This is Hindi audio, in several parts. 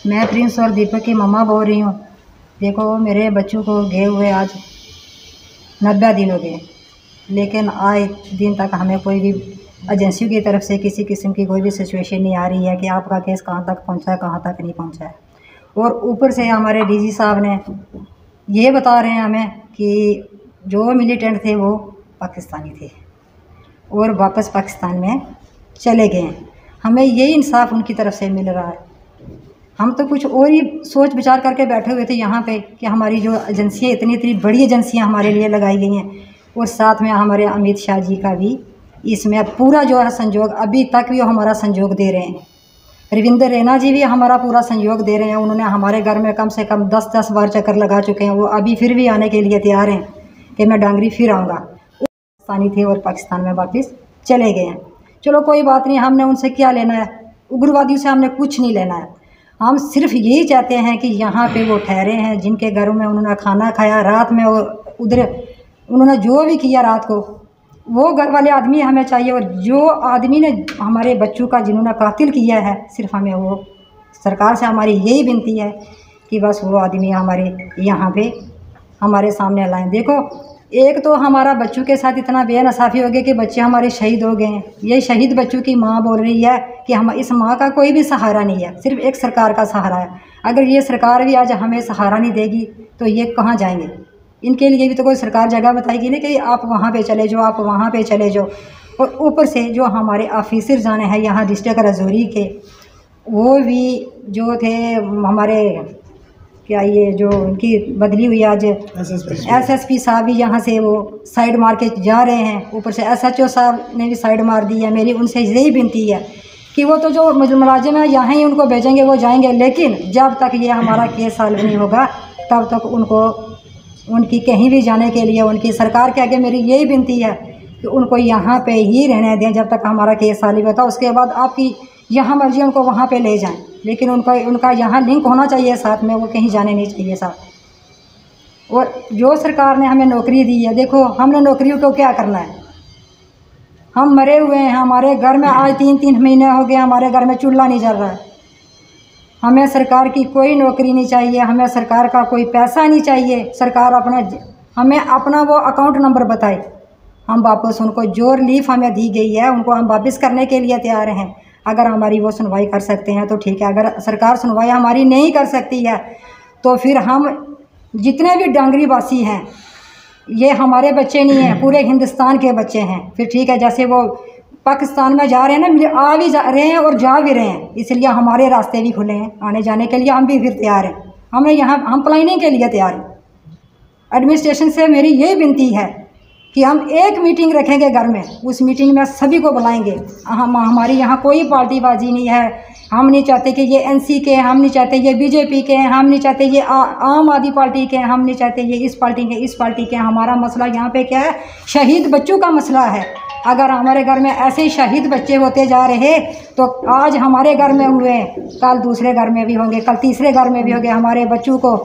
मैं प्रिंस और दीपक की मम्मा बोल रही हूँ। देखो, मेरे बच्चों को गए हुए आज 90 दिन हो गए, लेकिन आज दिन तक हमें कोई भी एजेंसियों की तरफ से किसी किस्म की कोई भी सिचुएशन नहीं आ रही है कि आपका केस कहाँ तक पहुँचा है, कहाँ तक नहीं पहुँचा है। और ऊपर से हमारे डीजी साहब ने ये बता रहे हैं हमें कि जो मिलिटेंट थे वो पाकिस्तानी थे और वापस पाकिस्तान में चले गए हैं। हमें यही इंसाफ उनकी तरफ से मिल रहा है। हम तो कुछ और ही सोच विचार करके बैठे हुए थे यहाँ पे कि हमारी जो एजेंसियाँ इतनी बड़ी एजेंसियाँ हमारे लिए लगाई गई हैं, और साथ में हमारे अमित शाह जी का भी इसमें पूरा जो है संयोग, अभी तक भी वो हमारा संयोग दे रहे हैं। रविंदर रैना जी भी हमारा पूरा सहयोग दे रहे हैं। उन्होंने हमारे घर में कम से कम 10-10 बार चक्कर लगा चुके हैं। वो अभी फिर भी आने के लिए तैयार हैं कि मैं डांगरी फिर आऊँगा। पाकिस्तानी थे और पाकिस्तान में वापस चले गए हैं। चलो कोई बात नहीं, हमने उनसे क्या लेना है, उग्रवादियों से हमने कुछ नहीं लेना है। हम सिर्फ यही चाहते हैं कि यहाँ पे वो ठहरे हैं, जिनके घरों में उन्होंने खाना खाया, रात में वो उधर उन्होंने जो भी किया रात को, वो घर वाले आदमी हमें चाहिए। और जो आदमी ने हमारे बच्चों का जिन्होंने कातिल किया है, सिर्फ हमें वो, सरकार से हमारी यही विनती है कि बस वो आदमी हमारे यहाँ पे हमारे सामने लाएं। देखो, एक तो हमारा बच्चों के साथ इतना बेइंसाफ़ी हो गया कि बच्चे हमारे शहीद हो गए हैं। ये शहीद बच्चों की माँ बोल रही है कि हम, इस माँ का कोई भी सहारा नहीं है, सिर्फ एक सरकार का सहारा है। अगर ये सरकार भी आज हमें सहारा नहीं देगी तो ये कहाँ जाएंगे? इनके लिए भी तो कोई सरकार जगह बताएगी ना कि आप वहाँ पे चले जाओ, आप वहाँ पे चले जाओ। और ऊपर से जो हमारे ऑफिसर जाने हैं यहाँ डिस्ट्रिक्ट राजौरी के, वो भी जो थे हमारे, क्या ये जो उनकी बदली हुई आज एसएसपी साहब भी यहाँ से वो साइड मार के जा रहे हैं। ऊपर से एसएचओ साहब ने भी साइड मार दी है। मेरी उनसे यही विनती है कि वो तो जो मुलाजिम है यहाँ ही उनको भेजेंगे, वो जाएंगे, लेकिन जब तक ये हमारा केस सॉल्व नहीं होगा तब तक उनको, उनकी कहीं भी जाने के लिए, उनकी सरकार के आगे मेरी यही विनती है कि उनको यहाँ पे ही रहने दें जब तक हमारा केस सॉल्व होता है। उसके बाद आपकी यहाँ मर्जी, उनको वहाँ पे ले जाएं, लेकिन उनका यहाँ लिंक होना चाहिए साथ में, वो कहीं जाने नहीं चाहिए साथ। और जो सरकार ने हमें नौकरी दी है, देखो हमने नौकरियों को क्या करना है, हम मरे हुए हैं। हमारे घर में आज 3-3 महीने हो गए, हमारे घर में चूल्हा नहीं जल रहा है। हमें सरकार की कोई नौकरी नहीं चाहिए, हमें सरकार का कोई पैसा नहीं चाहिए। सरकार हमें अपना वो अकाउंट नंबर बताए, हम वापस उनको जो रिलीफ हमें दी गई है उनको हम वापस करने के लिए तैयार हैं। अगर हमारी वो सुनवाई कर सकते हैं तो ठीक है, अगर सरकार सुनवाई हमारी नहीं कर सकती है तो फिर हम जितने भी डांगरी वासी हैं, ये हमारे बच्चे नहीं हैं, पूरे हिंदुस्तान के बच्चे हैं। फिर ठीक है, जैसे वो पाकिस्तान में जा रहे हैं ना, आ भी जा रहे हैं और जा भी रहे हैं, इसलिए हमारे रास्ते भी खुले हैं आने जाने के लिए। हम भी फिर तैयार हैं, हमें यहाँ हम प्लानिंग के लिए तैयार हैं। एडमिनिस्ट्रेशन से मेरी ये विनती है कि हम एक मीटिंग रखेंगे घर में, उस मीटिंग में सभी को बुलाएंगे। हमारी यहाँ कोई पार्टीबाजी नहीं है। हम नहीं चाहते कि ये एनसी के हैं, हम नहीं चाहते ये बीजेपी के हैं, हम नहीं चाहते ये आम आदमी पार्टी के हैं, हम नहीं चाहते ये इस पार्टी के हैं। हमारा मसला यहाँ पे क्या है, शहीद बच्चों का मसला है। अगर हमारे घर में ऐसे ही शहीद बच्चे होते जा रहे तो आज हमारे घर में हुए, कल दूसरे घर में भी होंगे, कल तीसरे घर में भी होंगे। हमारे बच्चों को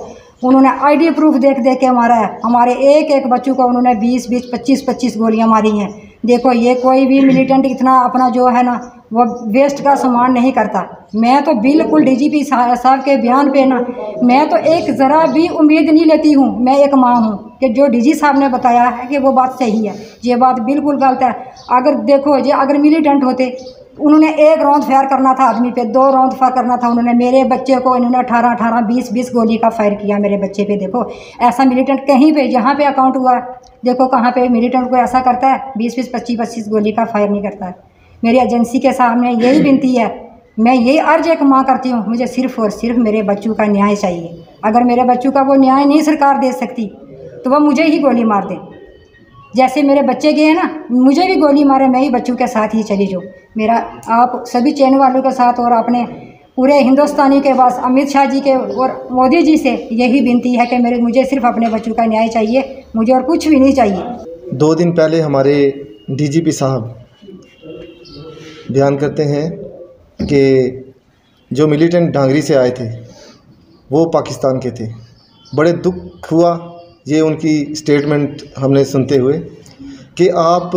उन्होंने आईडी प्रूफ देख के मारा है। हमारे एक बच्चों को उन्होंने 20-20, 25-25 गोलियां मारी हैं। देखो, ये कोई भी मिलिटेंट इतना अपना जो है ना वो वेस्ट का सामान नहीं करता। मैं तो बिल्कुल डीजीपी साहब के बयान पे ना, मैं तो एक ज़रा भी उम्मीद नहीं लेती हूँ। मैं एक माँ हूँ कि जो डीजी साहब ने बताया है कि वो बात सही है, ये बात बिल्कुल गलत है। अगर देखो, ये अगर मिलिटेंट होते, उन्होंने 1 राउंड फायर करना था आदमी पे, 2 राउंड फायर करना था। उन्होंने मेरे बच्चे को इन्होंने 18-18, 20-20 गोली का फायर किया मेरे बच्चे पे। देखो, ऐसा मिलिटेंट कहीं पे जहाँ पे अकाउंट हुआ, देखो कहाँ पे मिलिटेंट को ऐसा करता है, 20-20, 25-25 गोली का फायर नहीं करता है। मेरी एजेंसी के सामने यही विनती है, मैं यही अर्ज एक माँ करती हूँ, मुझे सिर्फ़ और सिर्फ मेरे बच्चों का न्याय चाहिए। अगर मेरे बच्चों का वो न्याय नहीं सरकार दे सकती तो वह मुझे ही गोली मार दें। जैसे मेरे बच्चे गए हैं ना, मुझे भी गोली मारे, मैं ही बच्चों के साथ ही चली जाऊँ। मेरा आप सभी चैनल वालों के साथ और अपने पूरे हिंदुस्तानी के पास अमित शाह जी के और मोदी जी से यही विनती है कि मुझे सिर्फ अपने बच्चों का न्याय चाहिए, मुझे और कुछ भी नहीं चाहिए। 2 दिन पहले हमारे डीजीपी साहब बयान करते हैं कि जो मिलिटेंट डांगरी से आए थे वो पाकिस्तान के थे। बड़े दुख हुआ ये उनकी स्टेटमेंट हमने सुनते हुए कि आप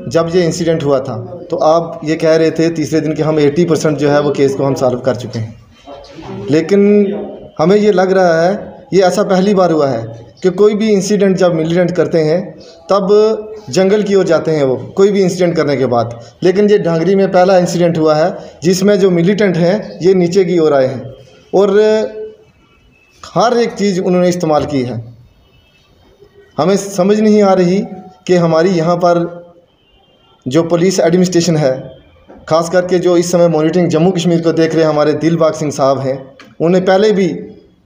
जब ये इंसिडेंट हुआ था तो आप ये कह रहे थे तीसरे दिन कि हम 80% जो है वो केस को हम सॉल्व कर चुके हैं। लेकिन हमें ये लग रहा है ये ऐसा पहली बार हुआ है कि कोई भी इंसिडेंट जब मिलिटेंट करते हैं तब जंगल की ओर जाते हैं वो, कोई भी इंसिडेंट करने के बाद। लेकिन ये ढांगरी में पहला इंसिडेंट हुआ है जिसमें जो मिलिटेंट हैं ये नीचे की ओर आए हैं और हर एक चीज़ उन्होंने इस्तेमाल की है। हमें समझ नहीं आ रही कि हमारी यहाँ पर जो पुलिस एडमिनिस्ट्रेशन है, ख़ास करके जो इस समय मॉनिटरिंग जम्मू कश्मीर को देख रहे हैं हमारे दिलबाग सिंह साहब हैं, उन्होंने पहले भी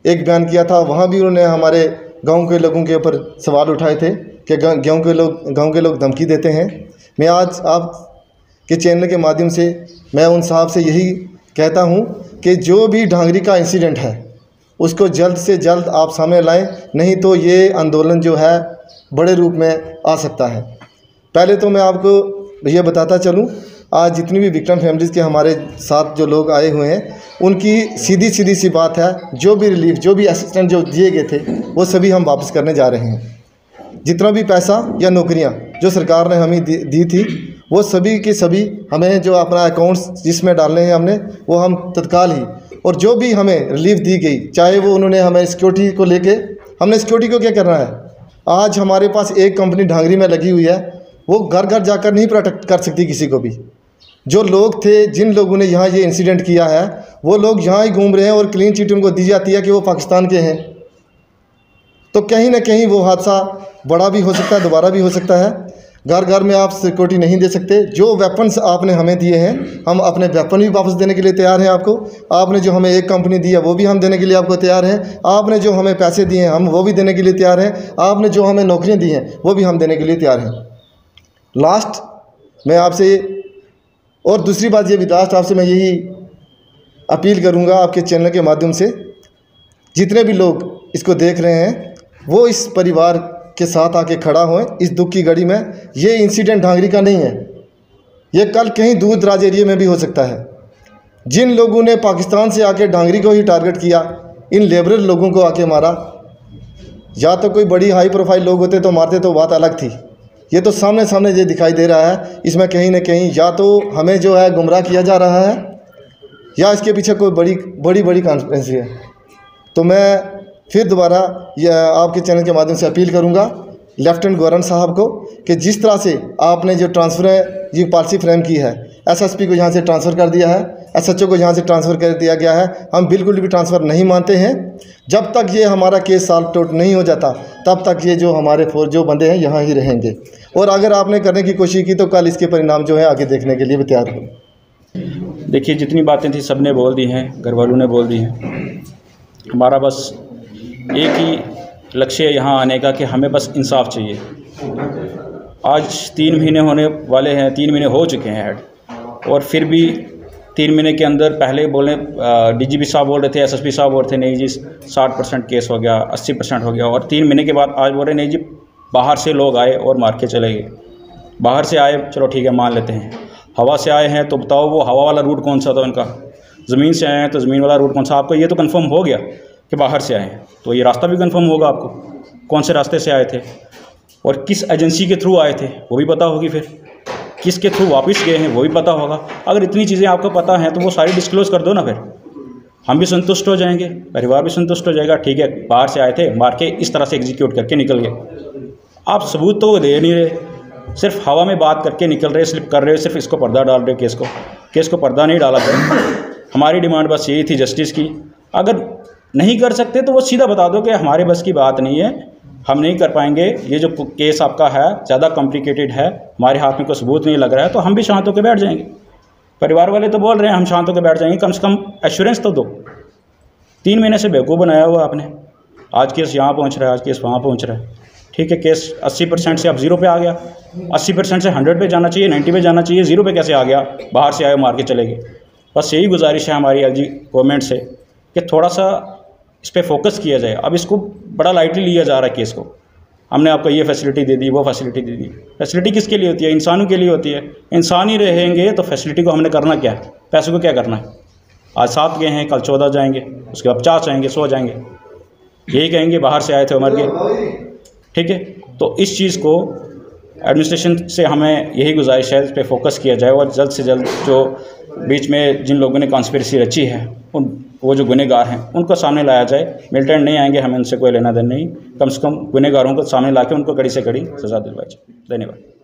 एक बयान किया था, वहाँ भी उन्होंने हमारे गांव के लोगों के ऊपर सवाल उठाए थे कि गांव के लोग धमकी देते हैं। मैं आज आप के चैनल के माध्यम से मैं उन साहब से यही कहता हूं कि जो भी ढांगरी का इंसिडेंट है उसको जल्द से जल्द आप सामने लाएं, नहीं तो ये आंदोलन जो है बड़े रूप में आ सकता है। पहले तो मैं आपको ये बताता चलूं, आज जितनी भी विक्टिम फैमिलीज़ के हमारे साथ जो लोग आए हुए हैं उनकी सीधी सी बात है, जो भी रिलीफ, जो भी असिस्टेंट जो दिए गए थे वो सभी हम वापस करने जा रहे हैं। जितना भी पैसा या नौकरियां जो सरकार ने हमें दी थी वो सभी के सभी हमें जो अपना अकाउंट्स जिसमें डालने हैं हमने वो हम तत्काल ही, और जो भी हमें रिलीफ दी गई, चाहे वो उन्होंने हमें सिक्योरिटी को लेके, हमने सिक्योरिटी को क्या करना है, आज हमारे पास एक कंपनी ढांगरी में लगी हुई है, वो घर घर जाकर नहीं प्रोटेक्ट कर सकती किसी को भी। जो लोग थे, जिन लोगों ने यहाँ ये इंसिडेंट किया है वो लोग यहाँ ही घूम रहे हैं और क्लीन चिट उनको दी जाती है कि वो पाकिस्तान के हैं। तो कहीं ना कहीं वो हादसा बड़ा भी हो सकता है, दोबारा भी हो सकता है। घर घर में आप सिक्योरिटी नहीं दे सकते। जो वेपन्स आपने हमें दिए हैं, हम अपने वेपन भी वापस देने के लिए तैयार हैं आपको। आपने जो हमें एक कंपनी दी है वो भी हम देने के लिए आपको तैयार हैं। आपने जो हमें पैसे दिए हैं हम वो भी देने के लिए तैयार हैं। आपने जो हमें नौकरियाँ दी हैं वो भी हम देने के लिए तैयार हैं। लास्ट मैं आपसे, और दूसरी बात ये भी लास्ट आपसे मैं यही अपील करूँगा आपके चैनल के माध्यम से, जितने भी लोग इसको देख रहे हैं वो इस परिवार के साथ आके खड़ा हों इस दुख की घड़ी में। ये इंसिडेंट ढांगरी का नहीं है, ये कल कहीं दूर दराज एरिया में भी हो सकता है। जिन लोगों ने पाकिस्तान से आके ढांगरी को ही टारगेट किया, इन लेबरल लोगों को आके मारा, या तो कोई बड़ी हाई प्रोफाइल लोग होते तो मारते तो बात अलग थी। ये तो सामने सामने ये दिखाई दे रहा है, इसमें कहीं ना कहीं या तो हमें जो है गुमराह किया जा रहा है या इसके पीछे कोई बड़ी कॉन्स्पिरेसी है। तो मैं फिर दोबारा आपके चैनल के माध्यम से अपील करूंगा लेफ्टिनेंट गवर्नर साहब को कि जिस तरह से आपने जो ट्रांसफ़र है ये पॉलिसी फ्रेम की है, एसएसपी को यहाँ से ट्रांसफ़र कर दिया है, एसएचओ को यहाँ से ट्रांसफ़र कर दिया गया है, हम बिल्कुल भी ट्रांसफ़र नहीं मानते हैं। जब तक ये हमारा केस सॉल्व आउट नहीं हो जाता तब तक ये जो हमारे जो बंदे हैं यहाँ ही रहेंगे। और अगर आपने करने की कोशिश की तो कल इसके परिणाम जो है आगे देखने के लिए भी तैयार हो। देखिए, जितनी बातें थी सब ने बोल दी हैं, घर वालों ने बोल दी हैं। हमारा बस एक ही लक्ष्य है यहाँ आने का कि हमें बस इंसाफ चाहिए। आज 3 महीने होने वाले हैं, 3 महीने हो चुके हैं ऐड, और फिर भी 3 महीने के अंदर पहले बोले डीजीपी साहब बोल रहे थे, एसएसपी साहब बोल रहे थे नहीं जी 60% केस हो गया, 80% हो गया, और 3 महीने के बाद आज बोल रहे नहीं जी बाहर से लोग आए और मार के चले गए। बाहर से आए चलो ठीक है मान लेते हैं, हवा से आए हैं तो बताओ वो हवा वाला रूट कौन सा था उनका, ज़मीन से आए हैं तो ज़मीन वाला रूट कौन सा। आपको ये तो कंफर्म हो गया कि बाहर से आए हैं, तो ये रास्ता भी कंफर्म होगा आपको कौन से रास्ते से आए थे और किस एजेंसी के थ्रू आए थे वो भी पता होगी, फिर किसके थ्रू वापस गए हैं वो भी पता होगा। अगर इतनी चीज़ें आपको पता हैं तो वो सारी डिस्क्लोज़ कर दो ना, फिर हम भी संतुष्ट हो जाएंगे, परिवार भी संतुष्ट हो जाएगा। ठीक है बाहर से आए थे, मार के इस तरह से एग्जीक्यूट करके निकल गए। आप सबूत तो दे नहीं रहे, सिर्फ हवा में बात करके निकल रहे, स्लिप कर रहे, सिर्फ इसको पर्दा डाल रहे। केस को पर्दा नहीं डाला गया। हमारी डिमांड बस यही थी जस्टिस की। अगर नहीं कर सकते तो वो सीधा बता दो कि हमारे बस की बात नहीं है, हम नहीं कर पाएंगे, ये जो केस आपका है ज़्यादा कॉम्प्लिकेटेड है, हमारे हाथ में कोई सबूत नहीं लग रहा है, तो हम भी शांत होकर बैठ जाएंगे। परिवार वाले तो बोल रहे हैं हम शांत होकर बैठ जाएंगे, कम से कम एश्योरेंस तो दो। 3 महीने से बेवकूफ़ बनाया हुआ आपने, आज केस यहाँ पहुँच रहा है, आज केस वहाँ पहुँच रहा है। ठीक है केस 80% से अब 0 पे आ गया, 80% से 100 पे जाना चाहिए, 90 पे जाना चाहिए, 0 पे कैसे आ गया, बाहर से आए मार के चले गए। बस यही गुजारिश है हमारी एलजी गवर्नमेंट से कि थोड़ा सा इस पर फोकस किया जाए। अब इसको बड़ा लाइटली लिया जा रहा है केस को, हमने आपको ये फैसिलिटी दे दी, वो फैसिलिटी दे दी। फैसिलिटी किसके लिए होती है? इंसानों के लिए होती है। इंसान ही रहेंगे तो फैसिलिटी को हमने करना क्या है, पैसों को क्या करना है? आज 7 गए हैं, कल 14 जाएंगे, उसके बाद 50 जाएंगे, 100 जाएंगे, यही कहेंगे बाहर से आए थे मर गए। ठीक है, तो इस चीज़ को एडमिनिस्ट्रेशन से हमें यही गुजारिश है, इस पर फोकस किया जाए और जल्द से जल्द जो बीच में जिन लोगों ने कॉन्स्पिरेसी रची है वो जो गुनहगार हैं उनको सामने लाया जाए। मिलिटेंट नहीं आएंगे, हमें उनसे कोई लेना देना नहीं, कम से कम गुनहगारों को सामने ला के उनको कड़ी से कड़ी सज़ा दिलवाई जाए। धन्यवाद।